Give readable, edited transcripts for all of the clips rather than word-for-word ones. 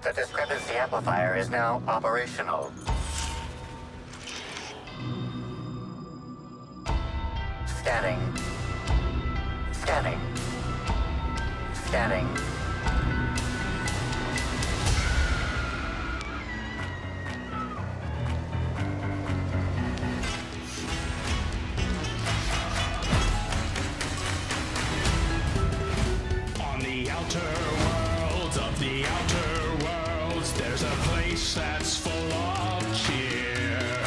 The discrepancy amplifier is now operational. Scanning. Scanning. Scanning. On the outer worlds of the outer worlds, there's a place that's full of cheer.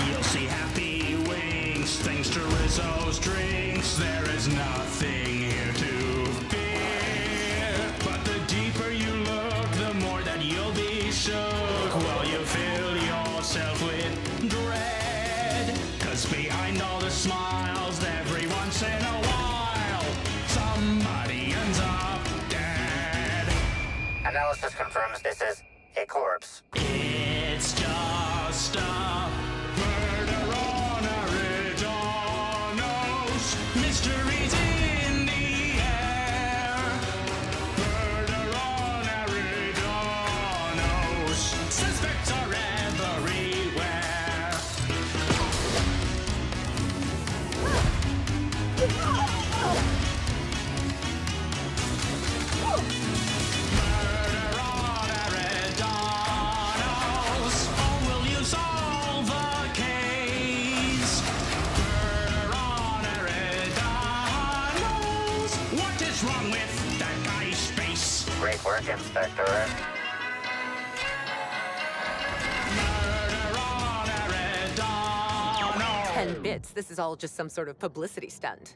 You'll see happy wings, thanks to Rizzo's drinks. There is nothing here to fear. But the deeper you look, the more that you'll be shook. While you fill yourself with dread. 'Cause behind all the smiles, every once in a while, somebody ends up dead. Analysis confirms this is a corpse. It's just a murder on Eridanos. Mysteries in the air. Murder on Eridanos. Suspects are everywhere. Murder on Eridanos. Oh, will you solve the case? Murder on Eridanos. What is wrong with that guy's face? Great work, Inspector. Murder on Eridanos. 10 bits. This is all just some sort of publicity stunt.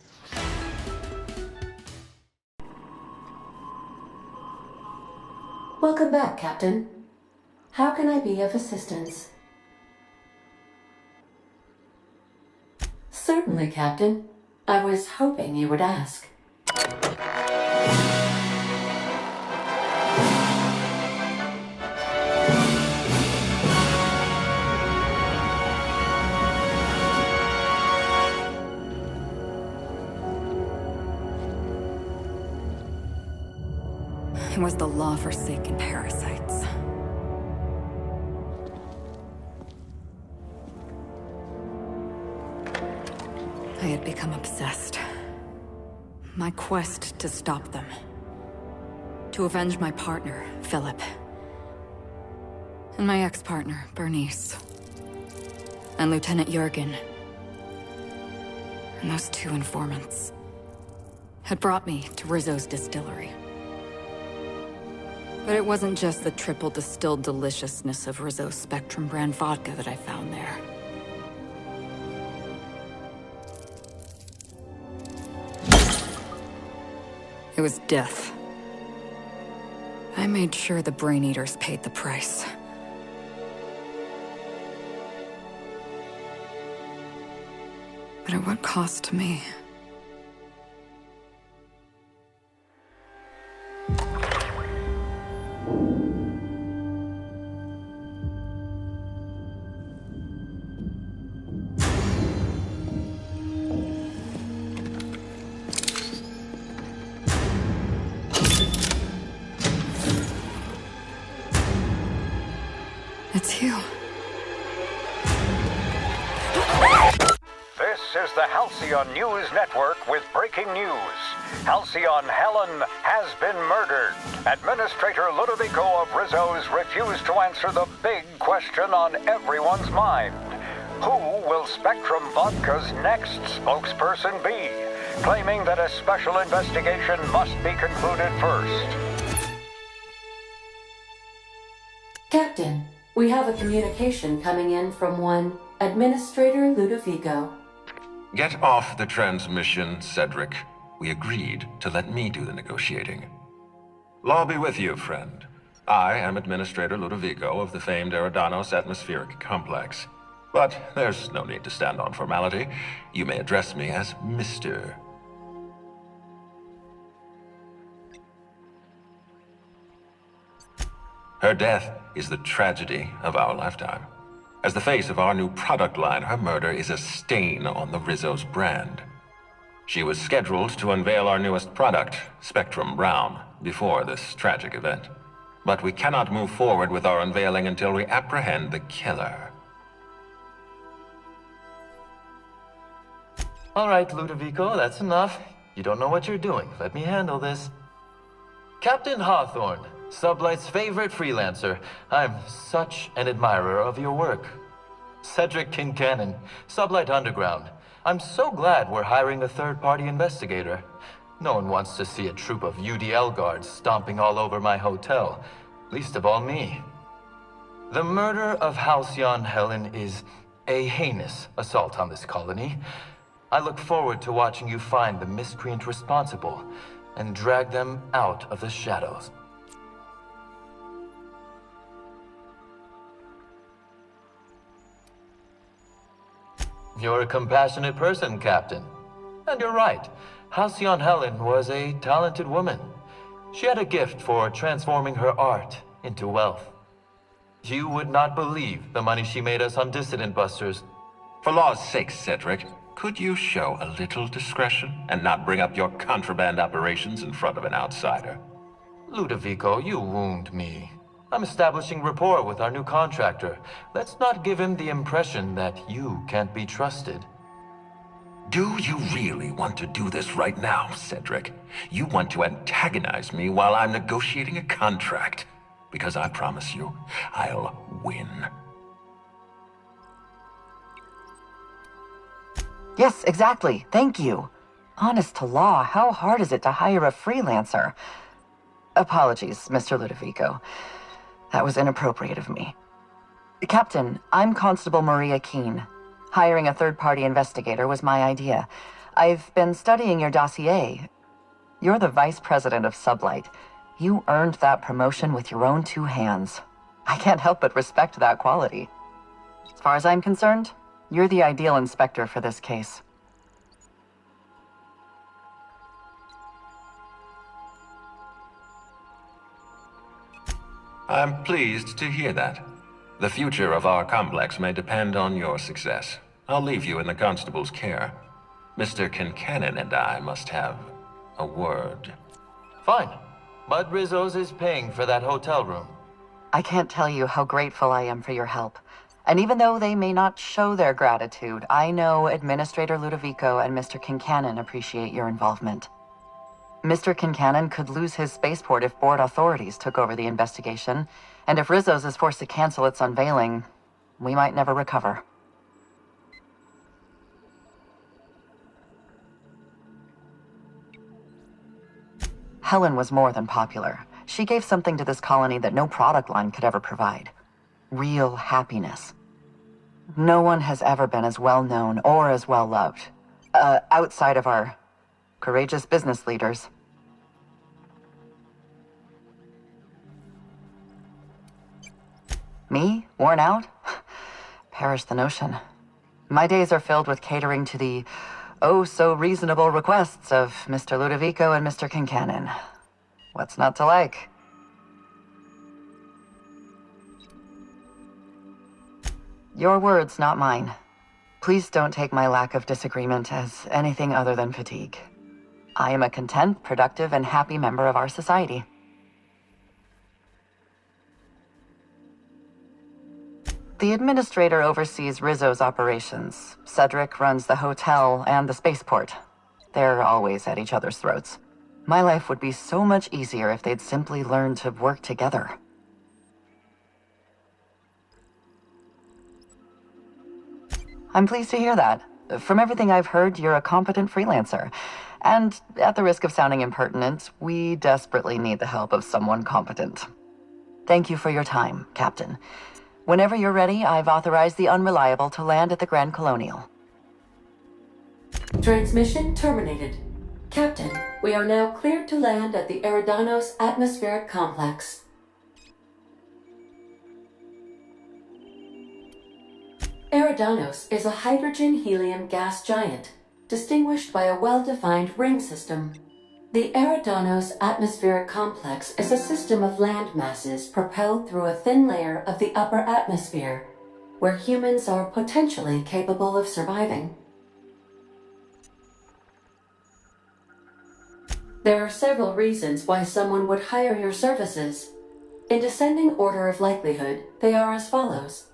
Welcome back, Captain. How can I be of assistance? Certainly, Captain. I was hoping you would ask. It was the law-forsaken parasites. I had become obsessed. My quest to stop them. To avenge my partner, Philip. And my ex-partner, Bernice. And Lieutenant Jurgen. And those two informants had brought me to Rizzo's distillery. But it wasn't just the triple distilled deliciousness of Rizzo's Spectrum brand vodka that I found there. It was death. I made sure the Brain Eaters paid the price. But at what cost to me? It's you. This is the Halcyon News Network with breaking news. Halcyon Helen has been murdered. Administrator Ludovico of Rizzo's refused to answer the big question on everyone's mind. Who will Spectrum Vodka's next spokesperson be? Claiming that a special investigation must be concluded first. Captain, we have a communication coming in from one Administrator Ludovico. Get off the transmission, Cedric. We agreed to let me do the negotiating. Law be with you, friend. I am Administrator Ludovico of the famed Eridanos Atmospheric Complex. But there's no need to stand on formality. You may address me as Mr. Her death is the tragedy of our lifetime. As the face of our new product line, her murder is a stain on the Rizzo's brand. She was scheduled to unveil our newest product, Spectrum Brown, before this tragic event. But we cannot move forward with our unveiling until we apprehend the killer. All right, Ludovico, that's enough. You don't know what you're doing. Let me handle this. Captain Hawthorne, Sublight's favorite freelancer. I'm such an admirer of your work. Cedric Kincannon, Sublight Underground. I'm so glad we're hiring a third-party investigator. No one wants to see a troop of UDL guards stomping all over my hotel, least of all me. The murder of Halcyon Helen is a heinous assault on this colony. I look forward to watching you find the miscreant responsible and drag them out of the shadows. You're a compassionate person, Captain. And you're right. Halcyon Helen was a talented woman. She had a gift for transforming her art into wealth. You would not believe the money she made us on Dissident Busters. For law's sake, Cedric, could you show a little discretion and not bring up your contraband operations in front of an outsider? Ludovico, you wound me. I'm establishing rapport with our new contractor. Let's not give him the impression that you can't be trusted. Do you really want to do this right now, Cedric? You want to antagonize me while I'm negotiating a contract. Because I promise you, I'll win. Yes, exactly. Thank you. Honest to law, how hard is it to hire a freelancer? Apologies, Mr. Ludovico. That was inappropriate of me. Captain, I'm Constable Maria Keene. Hiring a third-party investigator was my idea. I've been studying your dossier. You're the vice president of Sublight. You earned that promotion with your own two hands. I can't help but respect that quality. As far as I'm concerned, you're the ideal inspector for this case. I'm pleased to hear that. The future of our complex may depend on your success. I'll leave you in the constable's care. Mr. Kincannon and I must have a word. Fine. Bud Rizzo's is paying for that hotel room. I can't tell you how grateful I am for your help. And even though they may not show their gratitude, I know Administrator Ludovico and Mr. Kincannon appreciate your involvement. Mr. Kincannon could lose his spaceport if board authorities took over the investigation, and if Rizzo's is forced to cancel its unveiling, we might never recover. Helen was more than popular. She gave something to this colony that no product line could ever provide. Real happiness. No one has ever been as well known or as well loved, outside of our courageous business leaders. Me? Worn out? Perish the notion. My days are filled with catering to the oh-so-reasonable requests of Mr. Ludovico and Mr. Kincannon. What's not to like? Your words, not mine. Please don't take my lack of disagreement as anything other than fatigue. I am a content, productive, and happy member of our society. The administrator oversees Rizzo's operations. Cedric runs the hotel and the spaceport. They're always at each other's throats. My life would be so much easier if they'd simply learned to work together. I'm pleased to hear that. From everything I've heard, you're a competent freelancer. And at the risk of sounding impertinent, we desperately need the help of someone competent. Thank you for your time, Captain. Whenever you're ready, I've authorized the Unreliable to land at the Grand Colonial. Transmission terminated. Captain, we are now cleared to land at the Eridanos Atmospheric Complex. Eridanos is a hydrogen-helium gas giant, distinguished by a well-defined ring system. The Eridanos Atmospheric Complex is a system of land masses propelled through a thin layer of the upper atmosphere, where humans are potentially capable of surviving. There are several reasons why someone would hire your services. In descending order of likelihood, they are as follows: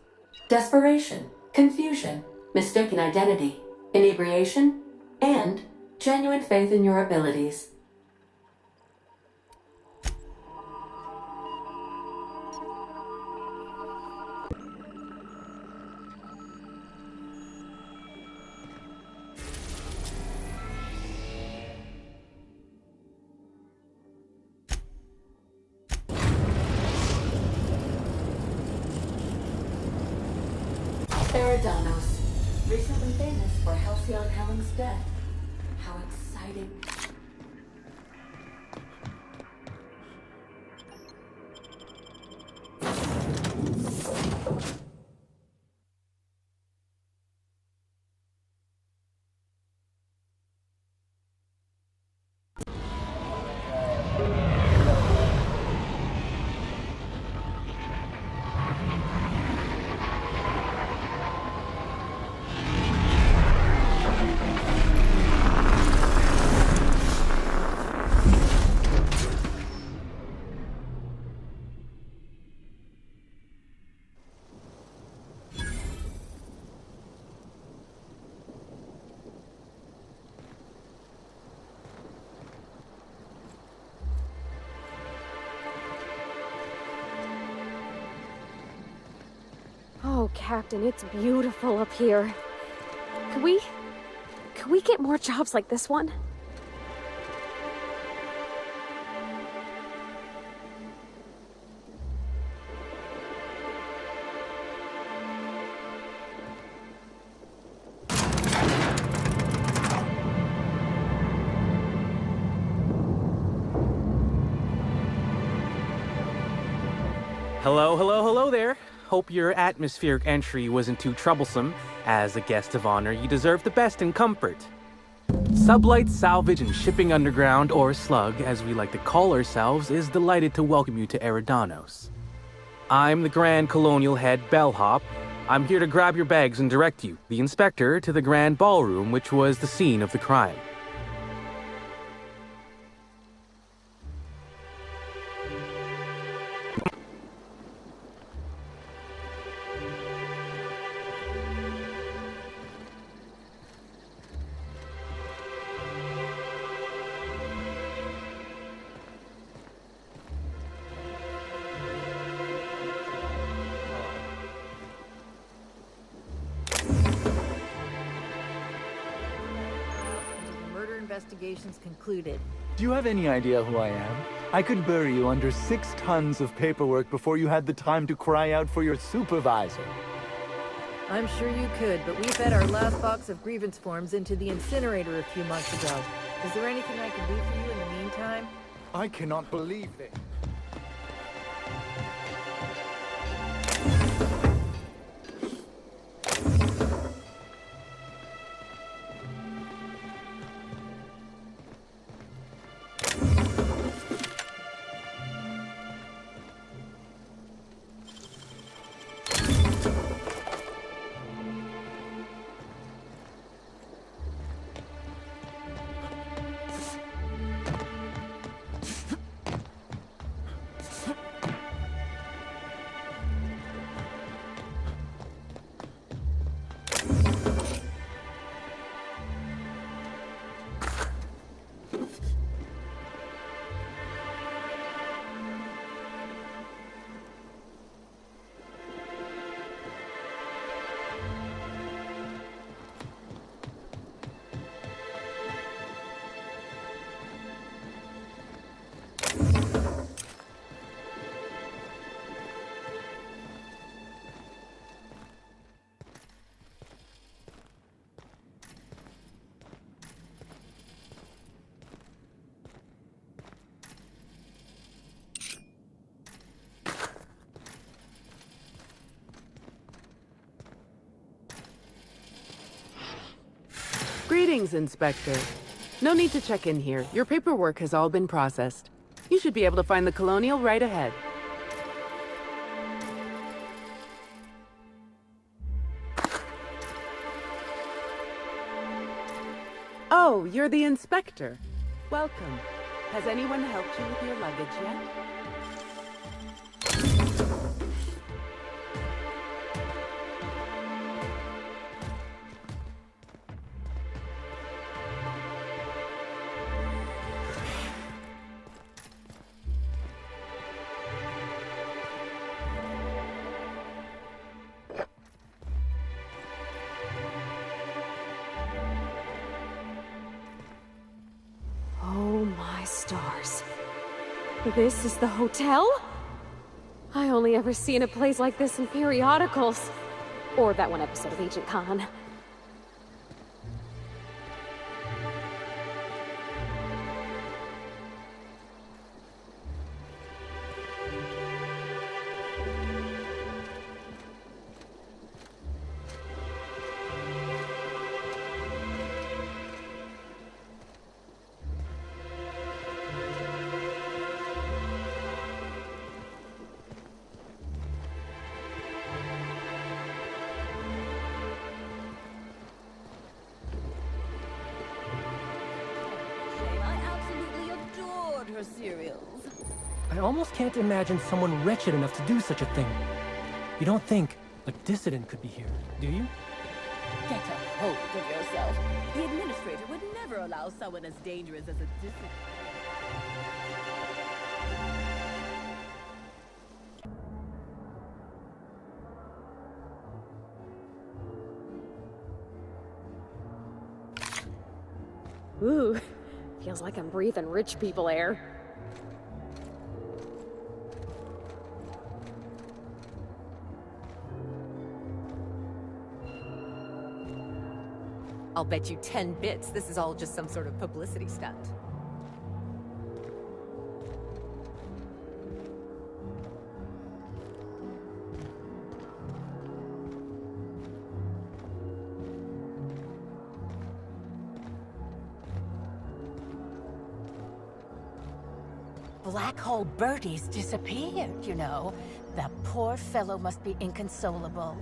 desperation, confusion, mistaken identity, inebriation, and genuine faith in your abilities. Eridanos, recently famous for Halcyon Helen's death. How exciting. Oh, Captain, it's beautiful up here. Could we get more jobs like this one? Hello there. Hope your atmospheric entry wasn't too troublesome. As a guest of honor, you deserve the best in comfort. Sublight Salvage and Shipping Underground, or Slug, as we like to call ourselves, is delighted to welcome you to Eridanos. I'm the Grand Colonial Head Bellhop. I'm here to grab your bags and direct you, the Inspector, to the Grand Ballroom, which was the scene of the crime. Investigations concluded. Do you have any idea who I am? I could bury you under 6 tons of paperwork before you had the time to cry out for your supervisor. I'm sure you could, but we fed our last box of grievance forms into the incinerator a few months ago. Is there anything I can do for you in the meantime? I cannot believe it. Greetings, Inspector. No need to check in here. Your paperwork has all been processed. You should be able to find the Colonial right ahead. Oh, you're the Inspector. Welcome. Has anyone helped you with your luggage yet? This is the hotel? I only ever seen a place like this in periodicals. Or that one episode of Agent Khan. Cereals. I almost can't imagine someone wretched enough to do such a thing. You don't think a dissident could be here, do you? Get a hold of yourself. The administrator would never allow someone as dangerous as a dissident. Ooh, feels like I'm breathing rich people air. I'll bet you 10 bits this is all just some sort of publicity stunt. Black Hole Bertie's disappeared, you know. That poor fellow must be inconsolable.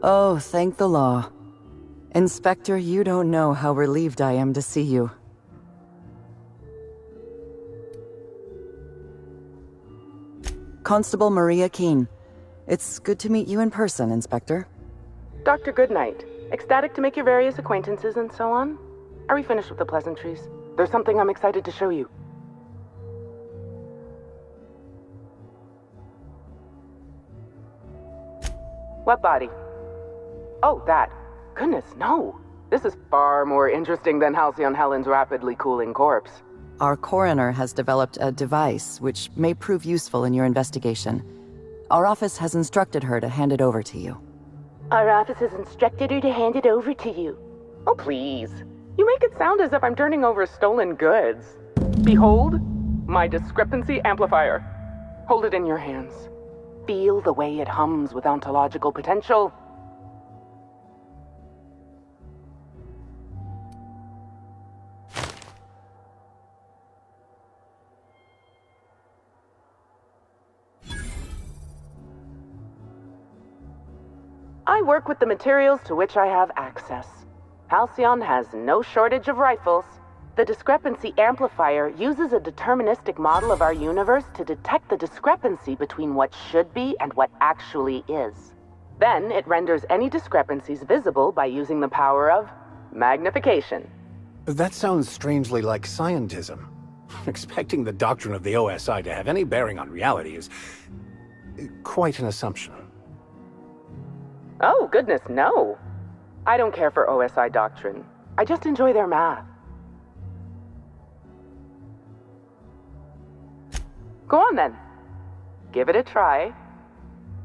Oh, thank the law. Inspector, you don't know how relieved I am to see you. Constable Maria Keene. It's good to meet you in person, Inspector. Dr. Goodnight. Ecstatic to make your various acquaintances and so on? Are we finished with the pleasantries? There's something I'm excited to show you. What body? Oh, that. Goodness, no. This is far more interesting than Halcyon Helen's rapidly cooling corpse. Our coroner has developed a device which may prove useful in your investigation. Our office has instructed her to hand it over to you. Our office has instructed her to hand it over to you. Oh, please. You make it sound as if I'm turning over stolen goods. Behold, my discrepancy amplifier. Hold it in your hands. Feel the way it hums with ontological potential. I work with the materials to which I have access. Halcyon has no shortage of rifles. The discrepancy amplifier uses a deterministic model of our universe to detect the discrepancy between what should be and what actually is. Then it renders any discrepancies visible by using the power of magnification. That sounds strangely like scientism. Expecting the doctrine of the OSI to have any bearing on reality is quite an assumption. Oh, goodness, no. I don't care for OSI doctrine. I just enjoy their math. Go on then. Give it a try.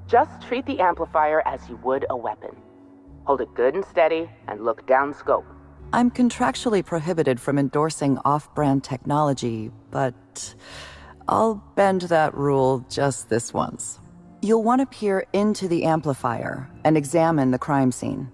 Just treat the amplifier as you would a weapon. Hold it good and steady and look down scope. I'm contractually prohibited from endorsing off-brand technology, but I'll bend that rule just this once. You'll want to peer into the amplifier and examine the crime scene.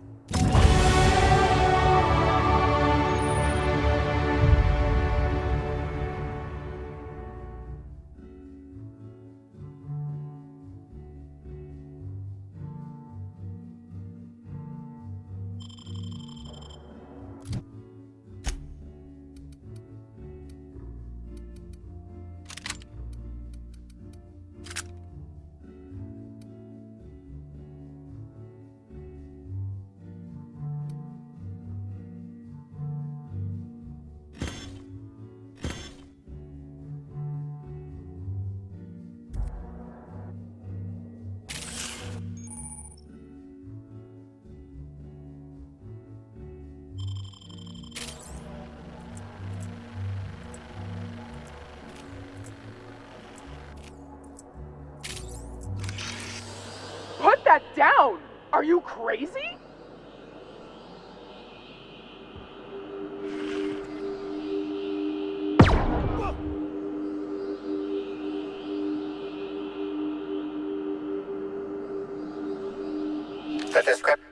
that down! Are you crazy?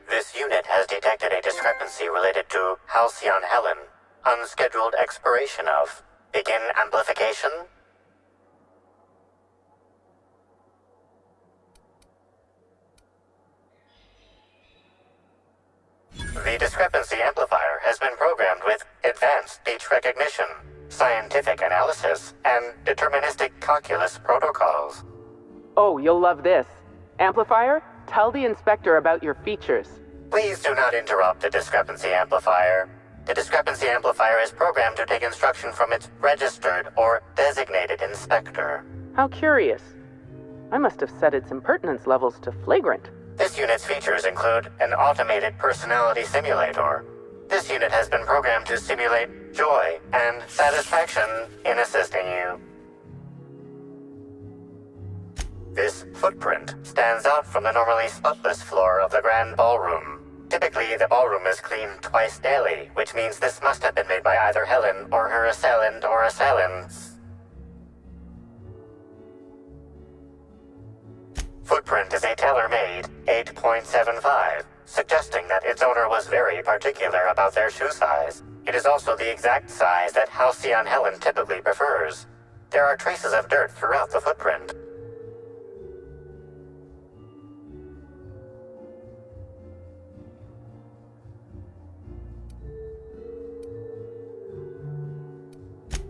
This unit has detected a discrepancy related to Halcyon Helen. Unscheduled expiration of. Begin amplification. The discrepancy amplifier has been programmed with advanced speech recognition, scientific analysis, and deterministic calculus protocols. Oh, you'll love this. Amplifier, tell the inspector about your features. Please do not interrupt the discrepancy amplifier. The discrepancy amplifier is programmed to take instruction from its registered or designated inspector. How curious. I must have set its impertinence levels to flagrant. This unit's features include an automated personality simulator. This unit has been programmed to simulate joy and satisfaction in assisting you. This footprint stands out from the normally spotless floor of the grand ballroom. Typically, the ballroom is cleaned twice daily, which means this must have been made by either Helen or her assailant or assailants. Footprint is a tailor-made 8.75, suggesting that its owner was very particular about their shoe size. It is also the exact size that Halcyon Helen typically prefers. There are traces of dirt throughout the footprint.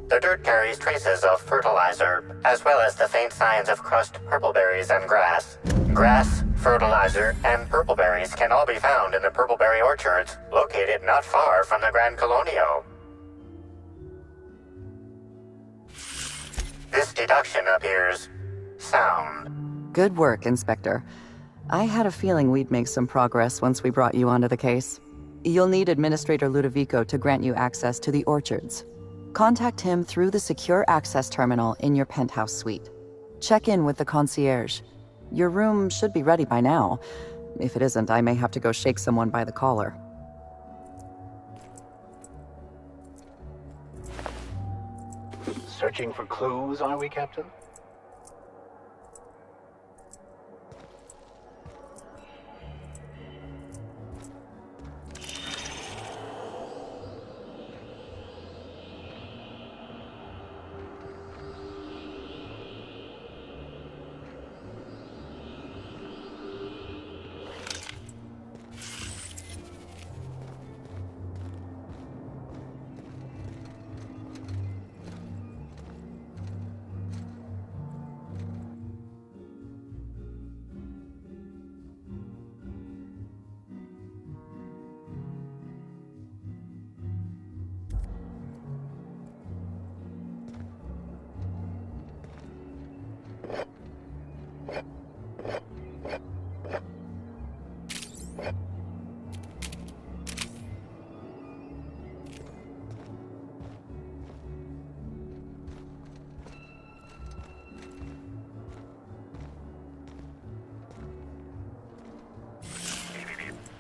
The dirt carries traces of fertilizer, as well as the faint signs of crushed purpleberries and grass. Grass, fertilizer, and purpleberries can all be found in the purpleberry orchards, located not far from the Grand Colonio. This deduction appears sound. Good work, Inspector. I had a feeling we'd make some progress once we brought you onto the case. You'll need Administrator Ludovico to grant you access to the orchards. Contact him through the secure access terminal in your penthouse suite. Check in with the concierge. Your room should be ready by now. If it isn't, I may have to go shake someone by the collar. Searching for clues, are we, Captain?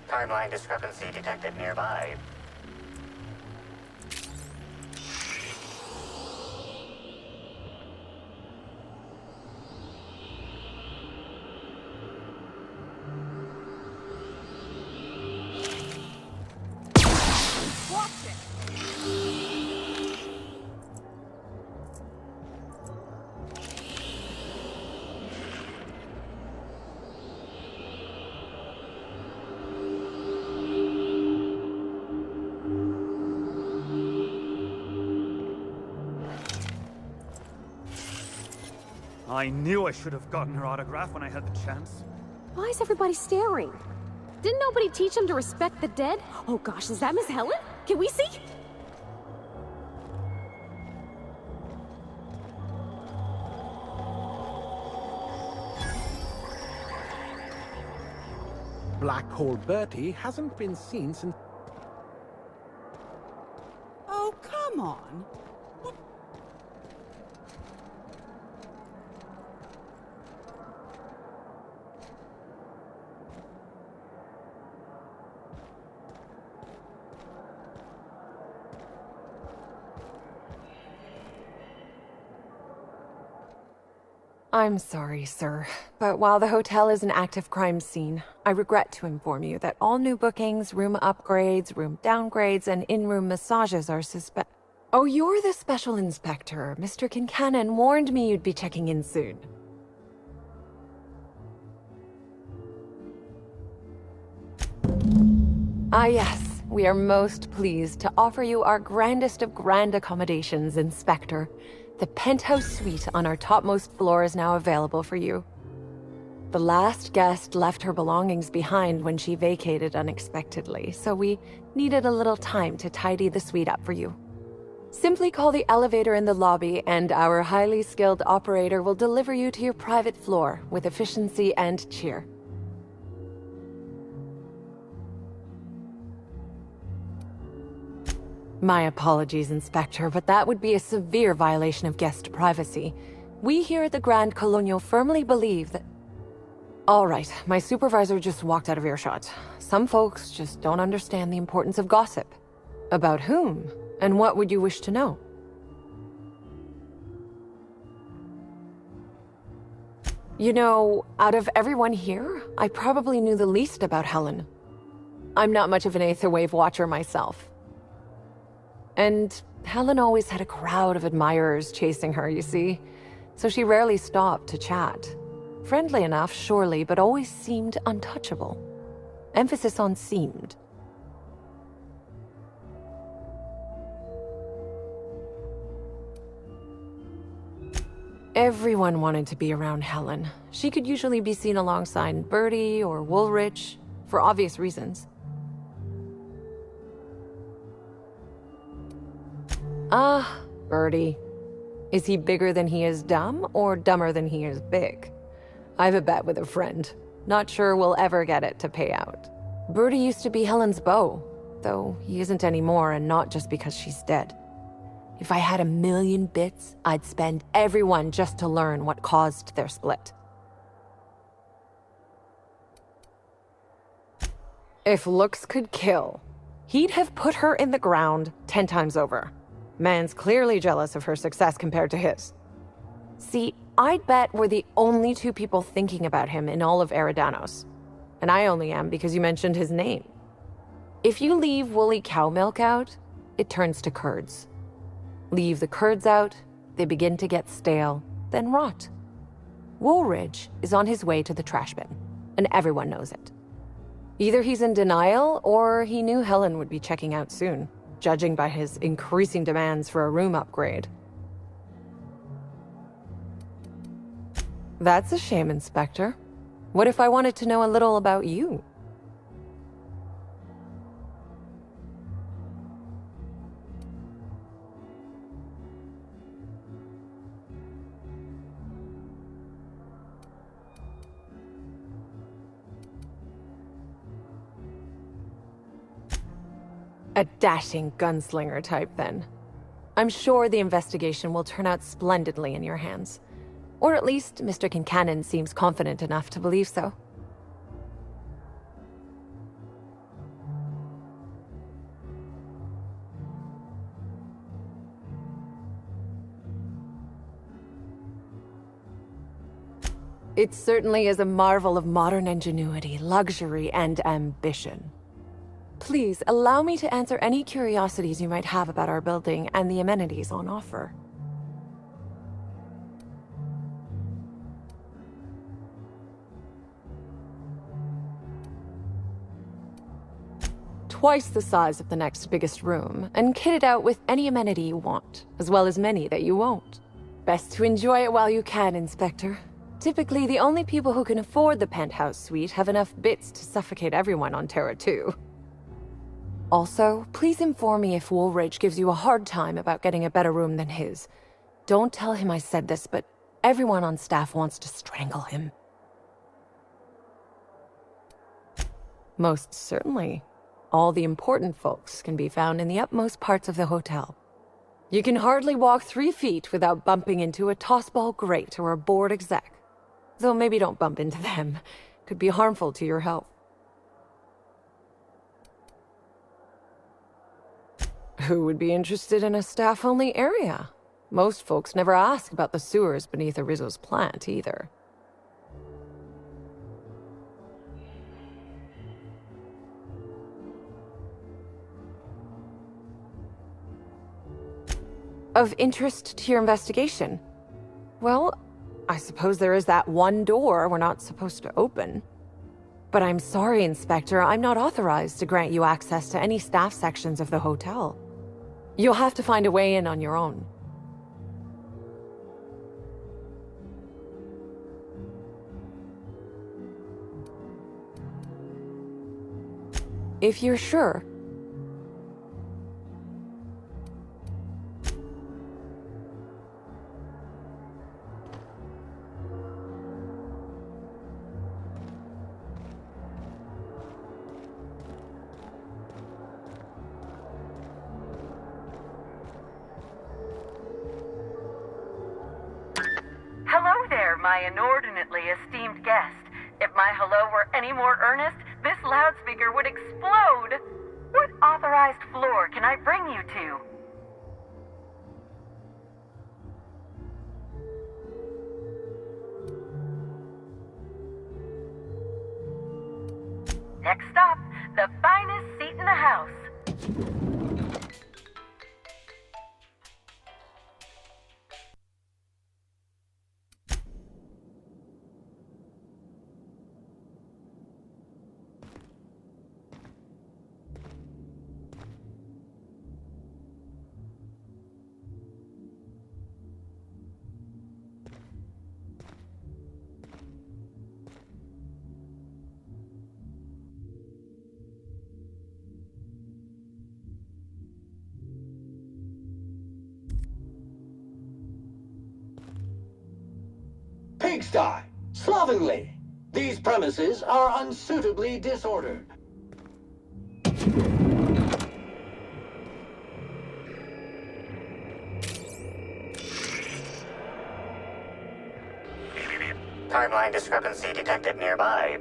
Timeline discrepancy detected nearby. I knew I should have gotten her autograph when I had the chance. Why is everybody staring? Didn't nobody teach them to respect the dead? Oh gosh, is that Miss Helen? Can we see? Black Hole Bertie hasn't been seen since... Oh, come on. I'm sorry, sir, but while the hotel is an active crime scene, I regret to inform you that all new bookings, room upgrades, room downgrades, and in-room massages are Oh, you're the special inspector. Mr. Kincannon warned me you'd be checking in soon. Ah, yes. We are most pleased to offer you our grandest of grand accommodations, Inspector. The penthouse suite on our topmost floor is now available for you. The last guest left her belongings behind when she vacated unexpectedly, so we needed a little time to tidy the suite up for you. Simply call the elevator in the lobby, and our highly skilled operator will deliver you to your private floor with efficiency and cheer. My apologies, Inspector, but that would be a severe violation of guest privacy. We here at the Grand Colonial firmly believe that... All right, my supervisor just walked out of earshot. Some folks just don't understand the importance of gossip. About whom? And what would you wish to know? You know, out of everyone here, I probably knew the least about Helen. I'm not much of an Aetherwave watcher myself. And Helen always had a crowd of admirers chasing her, you see, so she rarely stopped to chat. Friendly enough, surely, but always seemed untouchable. Emphasis on seemed. Everyone wanted to be around Helen. She could usually be seen alongside Bertie or Woolrich, for obvious reasons. Ah, Bertie. Is he bigger than he is dumb, or dumber than he is big? I have a bet with a friend. Not sure we'll ever get it to pay out. Bertie used to be Helen's beau, though he isn't anymore, and not just because she's dead. If I had 1,000,000 bits, I'd spend every one just to learn what caused their split. If looks could kill, he'd have put her in the ground 10 times over. Man's clearly jealous of her success compared to his. See, I'd bet we're the only two people thinking about him in all of Eridanos. And I only am because you mentioned his name. If you leave woolly cow milk out, it turns to curds. Leave the curds out, they begin to get stale, then rot. Woolridge is on his way to the trash bin, and everyone knows it. Either he's in denial, or he knew Helen would be checking out soon, judging by his increasing demands for a room upgrade. That's a shame, Inspector. What if I wanted to know a little about you? A dashing gunslinger type, then. I'm sure the investigation will turn out splendidly in your hands. Or at least Mr. Kincannon seems confident enough to believe so. It certainly is a marvel of modern ingenuity, luxury, and ambition. Please, allow me to answer any curiosities you might have about our building and the amenities on offer. Twice the size of the next biggest room, and kitted out with any amenity you want, as well as many that you won't. Best to enjoy it while you can, Inspector. Typically, the only people who can afford the penthouse suite have enough bits to suffocate everyone on Terra 2. Also, please inform me if Woolridge gives you a hard time about getting a better room than his. Don't tell him I said this, but everyone on staff wants to strangle him. Most certainly. All the important folks can be found in the utmost parts of the hotel. You can hardly walk 3 feet without bumping into a tossball grate or a bored exec. Though maybe don't bump into them. Could be harmful to your health. Who would be interested in a staff-only area? Most folks never ask about the sewers beneath Rizzo's plant, either. Of interest to your investigation? Well, I suppose there is that one door we're not supposed to open. But I'm sorry, Inspector, I'm not authorized to grant you access to any staff sections of the hotel. You'll have to find a way in on your own. If you're sure. Hello there, my inordinately esteemed guest. If my hello were any more earnest, this loudspeaker would explode. What authorized floor can I bring you to? Next stop, the finest seat in the house. Pigsty! Slovenly! These premises are unsuitably disordered. Timeline discrepancy detected nearby.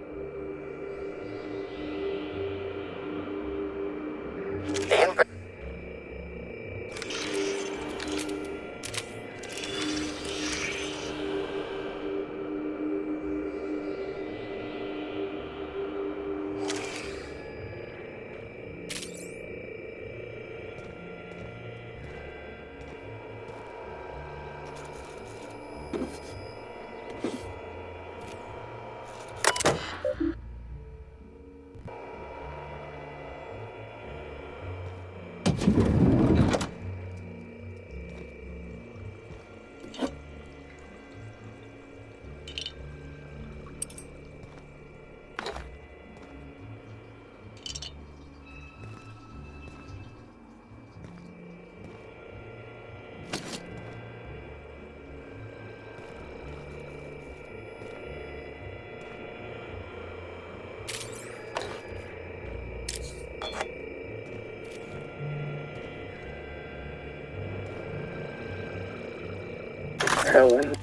Helen,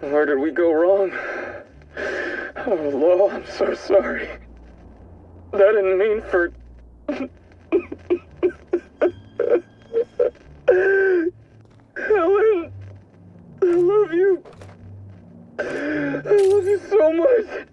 where did we go wrong? Oh, Law, I'm so sorry. I didn't mean for... Helen, I love you. I love you so much.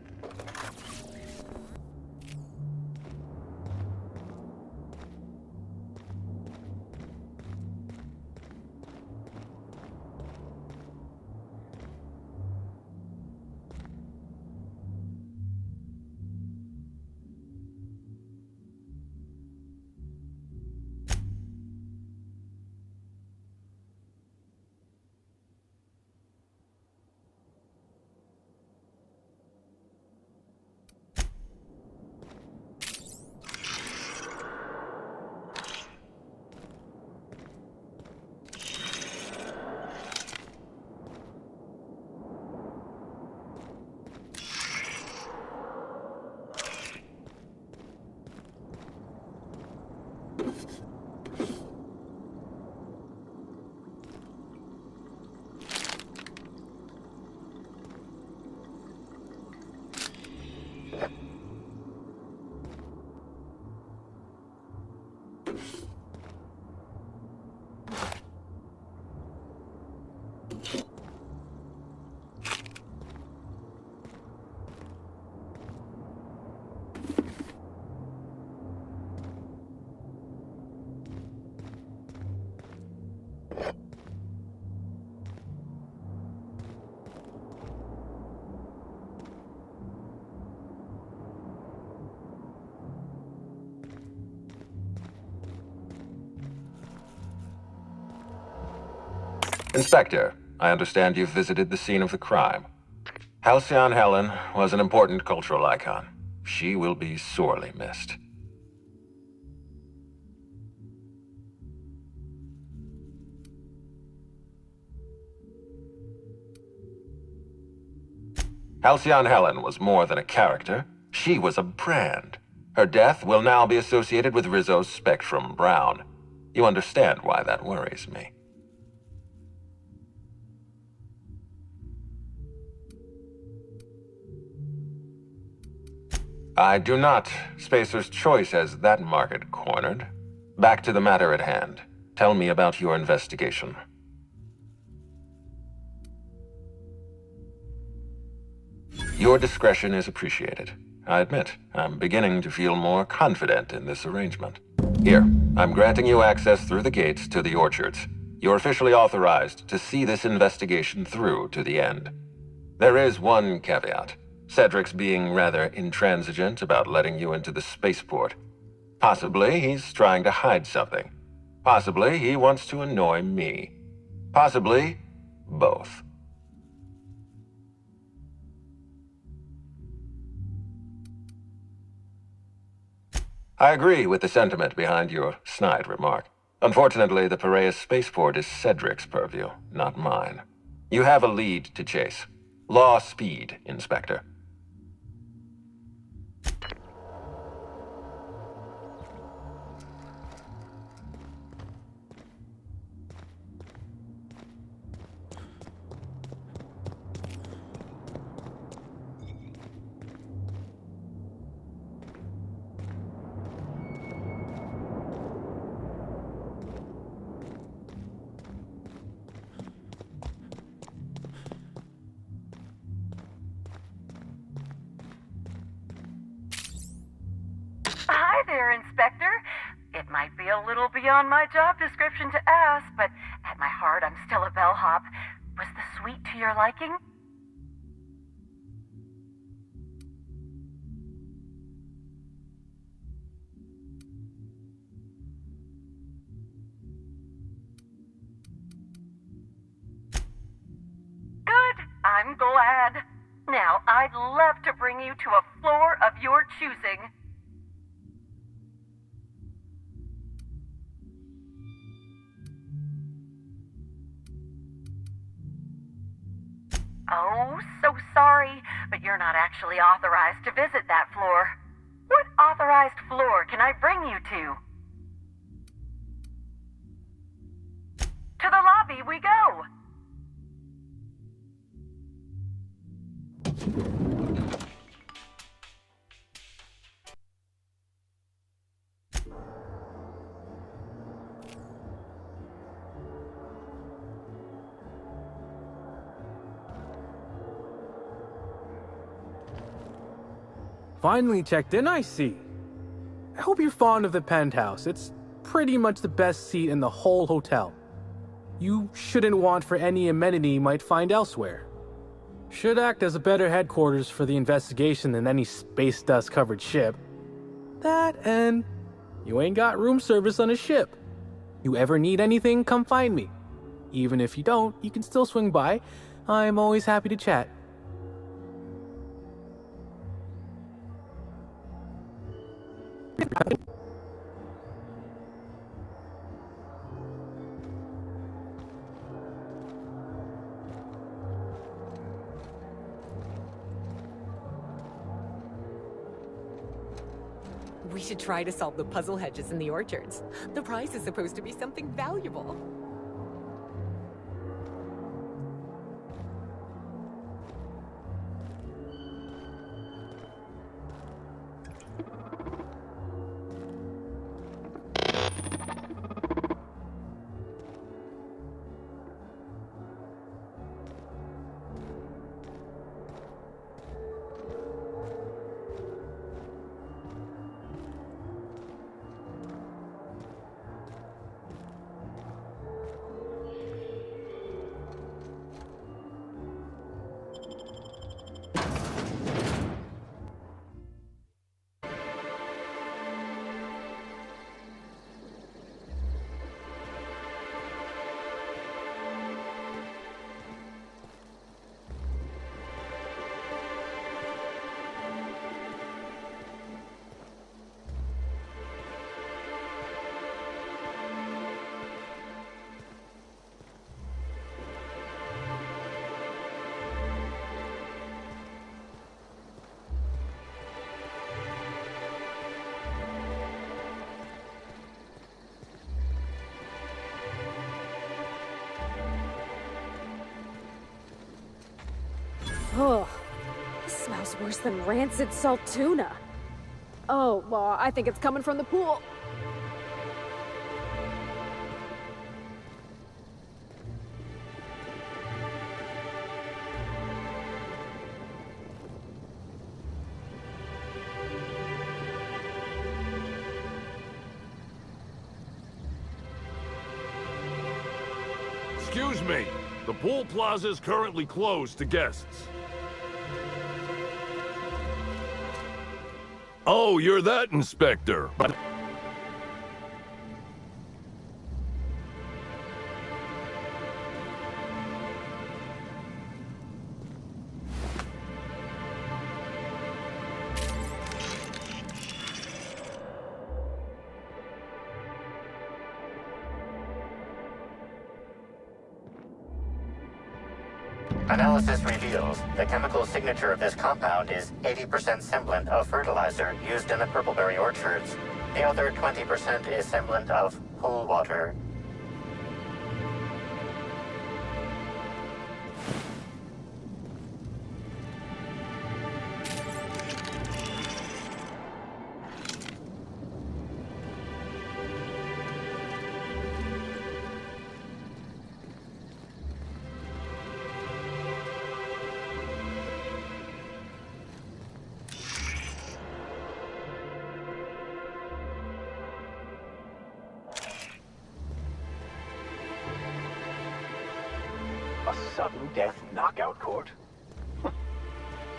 Inspector, I understand you've visited the scene of the crime. Halcyon Helen was an important cultural icon. She will be sorely missed. Halcyon Helen was more than a character. She was a brand. Her death will now be associated with Rizzo's Spectrum Brown. You understand why that worries me. I do not. Spacer's Choice has that market cornered. Back to the matter at hand. Tell me about your investigation. Your discretion is appreciated. I admit, I'm beginning to feel more confident in this arrangement. Here, I'm granting you access through the gates to the orchards. You're officially authorized to see this investigation through to the end. There is one caveat. Cedric's being rather intransigent about letting you into the spaceport. Possibly he's trying to hide something. Possibly he wants to annoy me. Possibly both. I agree with the sentiment behind your snide remark. Unfortunately, the Piraeus spaceport is Cedric's purview, not mine. You have a lead to chase. Law speed, Inspector. Hi there, Inspector. It might be a little beyond my job description to ask, but at my heart, I'm still a bellhop. Was the suite to your liking? Good. I'm glad. Now, I'd love to bring you to a floor of your choosing. Oh, so sorry, but you're not actually authorized to visit that floor. What authorized floor can I bring you to? To the lobby we go! Finally checked in, I see. I hope you're fond of the penthouse. It's pretty much the best seat in the whole hotel. You shouldn't want for any amenity you might find elsewhere. Should act as a better headquarters for the investigation than any space dust covered ship. That and you ain't got room service on a ship. You ever need anything, come find me. Even if you don't, you can still swing by. I'm always happy to chat. We should try to solve the puzzle hedges in the orchards. The prize is supposed to be something valuable. Ugh. This smells worse than rancid salt tuna. Oh, well, I think it's coming from the pool. Excuse me. The pool plaza is currently closed to guests. Oh, you're that inspector. Analysis reveals the chemical signature of this compound is 80% semblant of fertilizer used in the purpleberry orchards. The other 20% is semblant of pool water. A sudden death knockout court?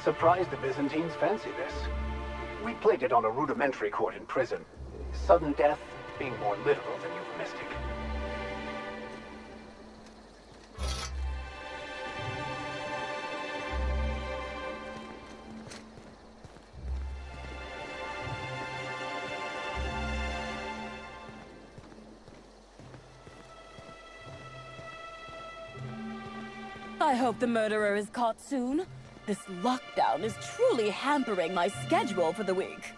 Surprised the Byzantines fancy this. We played it on a rudimentary court in prison. Sudden death being more literal than euphemistic. I hope the murderer is caught soon. This lockdown is truly hampering my schedule for the week.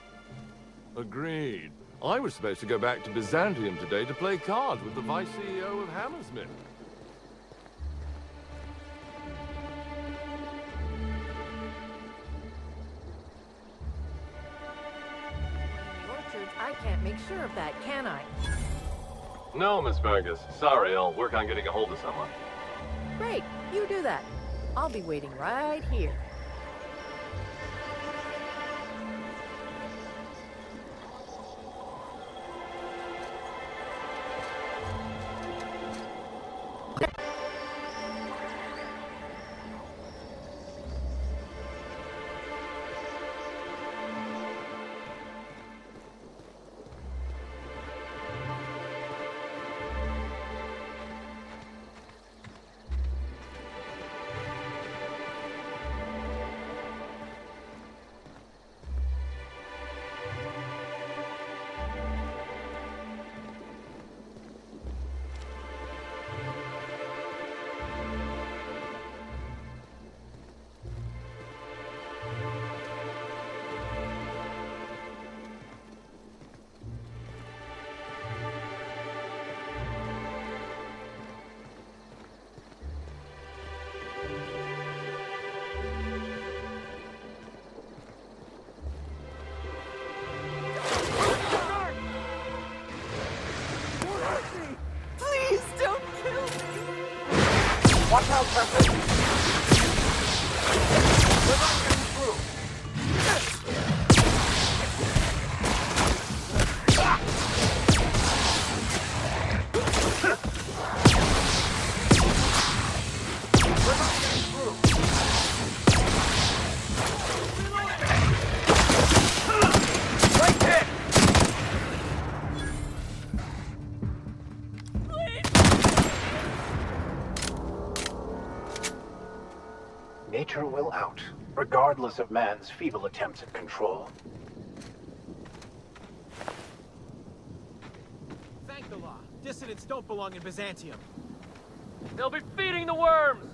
Agreed. I was supposed to go back to Byzantium today to play cards with the vice CEO of Hammersmith. Orchards, I can't make sure of that, can I? No, Miss Fergus. Sorry, I'll work on getting a hold of someone. Great, you do that. I'll be waiting right here. Watch out, Captain! We're not getting through! Right there! Nature will out, regardless of man's feeble attempts at control. Thank the law. Dissidents don't belong in Byzantium. They'll be feeding the worms!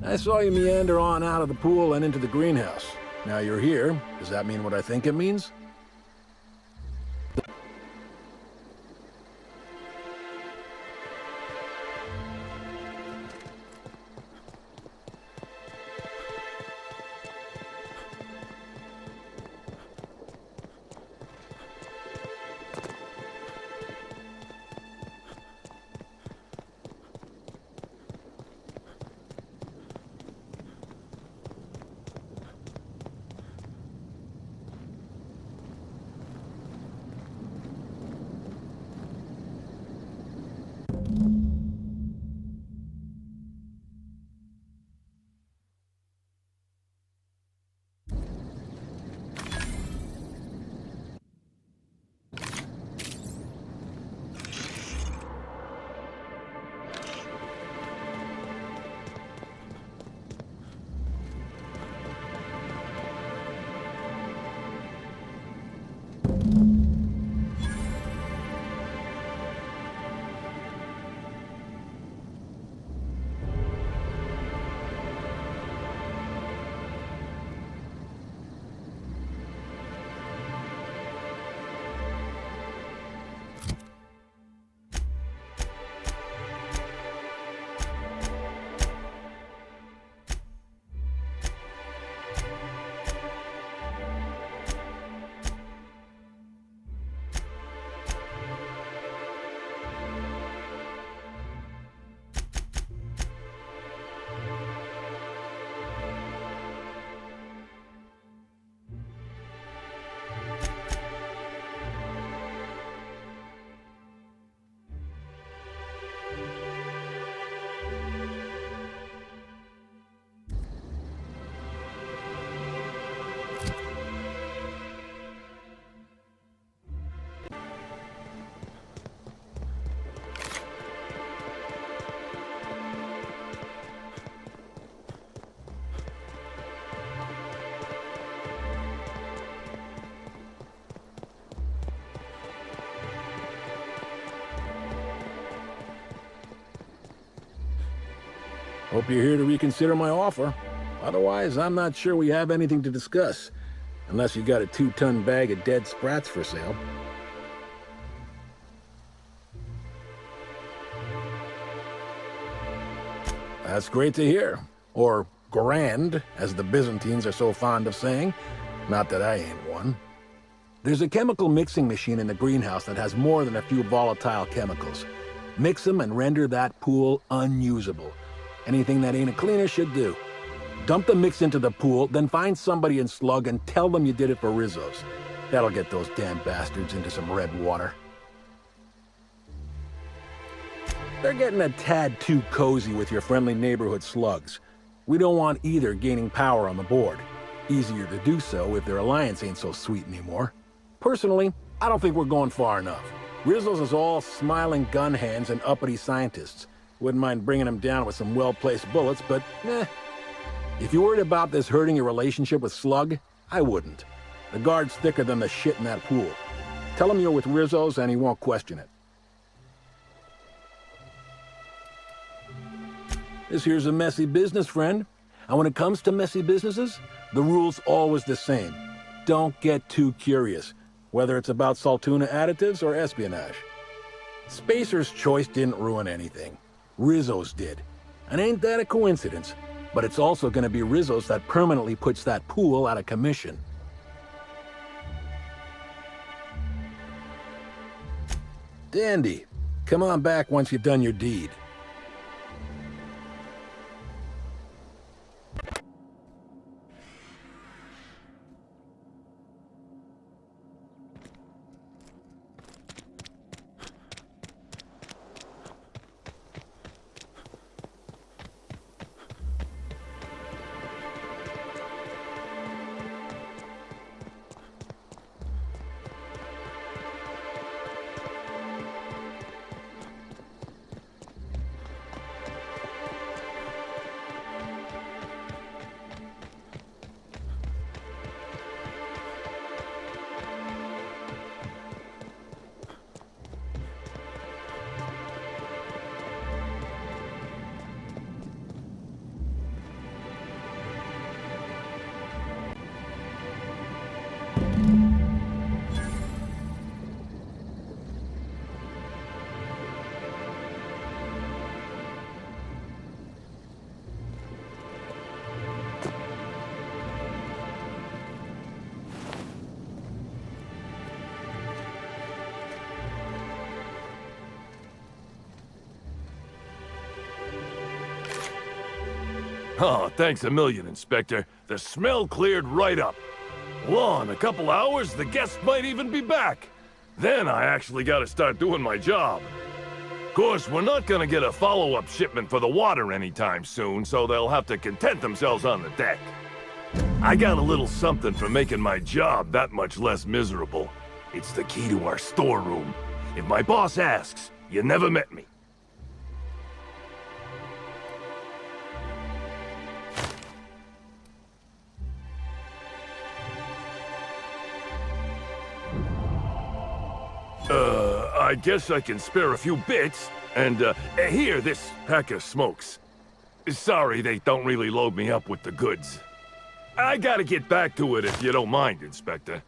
I saw you meander on out of the pool and into the greenhouse. Now you're here. Does that mean what I think it means? Hope you're here to reconsider my offer. Otherwise, I'm not sure we have anything to discuss. Unless you got a 2-ton bag of dead sprats for sale. That's great to hear. Or grand, as the Byzantines are so fond of saying. Not that I ain't one. There's a chemical mixing machine in the greenhouse that has more than a few volatile chemicals. Mix them and render that pool unusable. Anything that ain't a cleaner should do. Dump the mix into the pool, then find somebody in Slug and tell them you did it for Rizzo's. That'll get those damn bastards into some red water. They're getting a tad too cozy with your friendly neighborhood slugs. We don't want either gaining power on the board. Easier to do so if their alliance ain't so sweet anymore. Personally, I don't think we're going far enough. Rizzo's is all smiling gun hands and uppity scientists. Wouldn't mind bringing them down with some well-placed bullets, but If you're worried about this hurting your relationship with Slug, I wouldn't. The guard's thicker than the shit in that pool. Tell him you're with Rizzo's and he won't question it. This here's a messy business, friend. And when it comes to messy businesses, the rule's always the same. Don't get too curious, whether it's about Saltuna additives or espionage. Spacer's choice didn't ruin anything. Rizzo's did. And ain't that a coincidence? But it's also gonna be Rizzo's that permanently puts that pool out of commission. Dandy. Come on back once you've done your deed. Oh, thanks a million, Inspector. The smell cleared right up. Well, in a couple hours, the guests might even be back. Then I actually gotta start doing my job. Of course, we're not gonna get a follow-up shipment for the water anytime soon, so they'll have to content themselves on the deck. I got a little something for making my job that much less miserable. It's the key to our storeroom. If my boss asks, you never met me. I guess I can spare a few bits. And, here, this pack of smokes. Sorry they don't really load me up with the goods. I gotta get back to it if you don't mind, Inspector.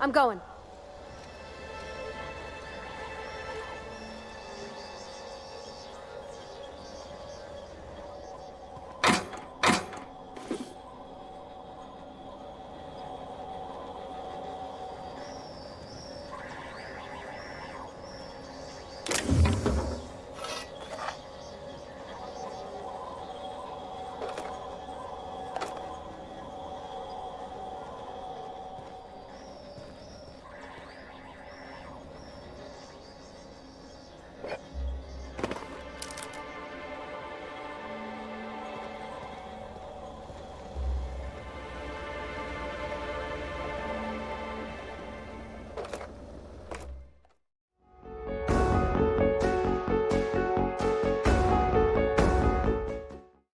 I'm going.